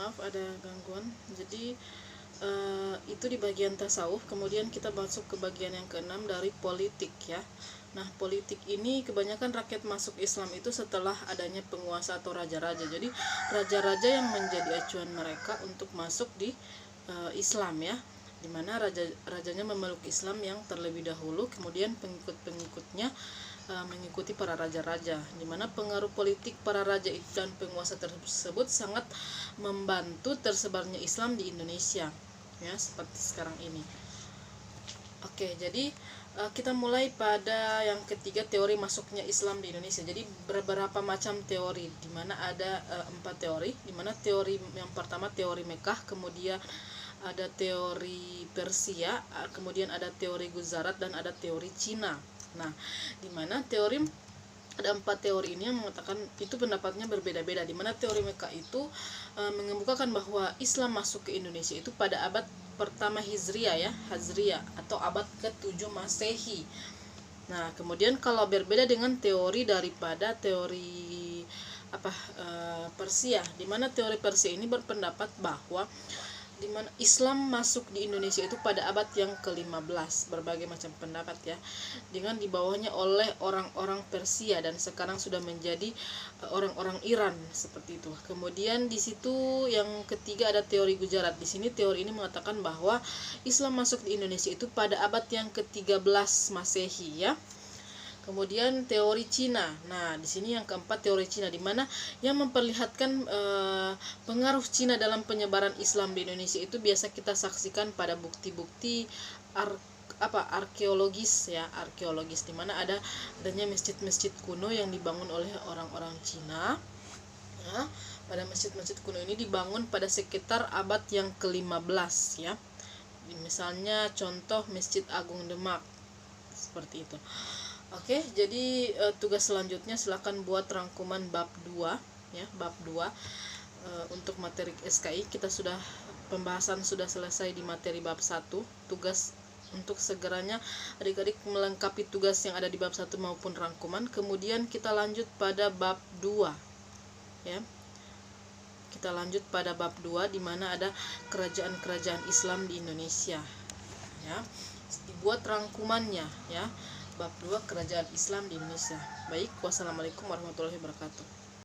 maaf ada gangguan. Jadi itu di bagian tasawuf. Kemudian kita masuk ke bagian yang keenam dari politik ya. Nah, politik ini kebanyakan rakyat masuk Islam itu setelah adanya penguasa atau raja-raja. Jadi raja-raja yang menjadi acuan mereka untuk masuk di Islam ya, dimana rajanya memeluk Islam yang terlebih dahulu, kemudian pengikut-pengikutnya mengikuti para raja-raja, dimana pengaruh politik para raja dan penguasa tersebut sangat membantu tersebarnya Islam di Indonesia ya, seperti sekarang ini. Oke, jadi kita mulai pada yang ketiga, teori masuknya Islam di Indonesia. Jadi beberapa macam teori, dimana ada 4 teori, dimana teori yang pertama teori Mekah, kemudian ada teori Persia, kemudian ada teori Guzarat, dan ada teori Cina. Nah, dimana ada 4 teori ini yang mengatakan itu pendapatnya berbeda-beda. Dimana teori Mekah itu mengemukakan bahwa Islam masuk ke Indonesia itu pada abad pertama Hijriah ya, Hijriah atau abad ke-7 Masehi. Nah, kemudian kalau berbeda dengan teori daripada teori Persia, dimana teori Persia ini berpendapat bahwa dimana Islam masuk di Indonesia itu pada abad yang ke-15, berbagai macam pendapat ya, dengan dibawahnya oleh orang-orang Persia dan sekarang sudah menjadi orang-orang Iran seperti itu. Kemudian di situ yang ketiga ada teori Gujarat. Di sini teori ini mengatakan bahwa Islam masuk di Indonesia itu pada abad yang ke-13 Masehi ya. Kemudian teori Cina. Nah, di sini yang keempat teori Cina, di mana yang memperlihatkan pengaruh Cina dalam penyebaran Islam di Indonesia itu biasa kita saksikan pada bukti-bukti arkeologis ya, di mana adanya masjid-masjid kuno yang dibangun oleh orang-orang Cina. Ya, pada masjid-masjid kuno ini dibangun pada sekitar abad yang ke-15 ya. Misalnya contoh Masjid Agung Demak seperti itu. Oke, jadi tugas selanjutnya silakan buat rangkuman bab 2 ya, bab 2 untuk materi SKI. Pembahasan sudah selesai di materi bab 1. Tugas untuk segeranya adik-adik melengkapi tugas yang ada di bab 1 maupun rangkuman. Kemudian kita lanjut pada bab 2 ya. Kita lanjut pada bab 2 di mana ada kerajaan-kerajaan Islam di Indonesia ya. Dibuat rangkumannya ya. Bab 2 Kerajaan Islam di Indonesia. Baik, wassalamualaikum warahmatullahi wabarakatuh.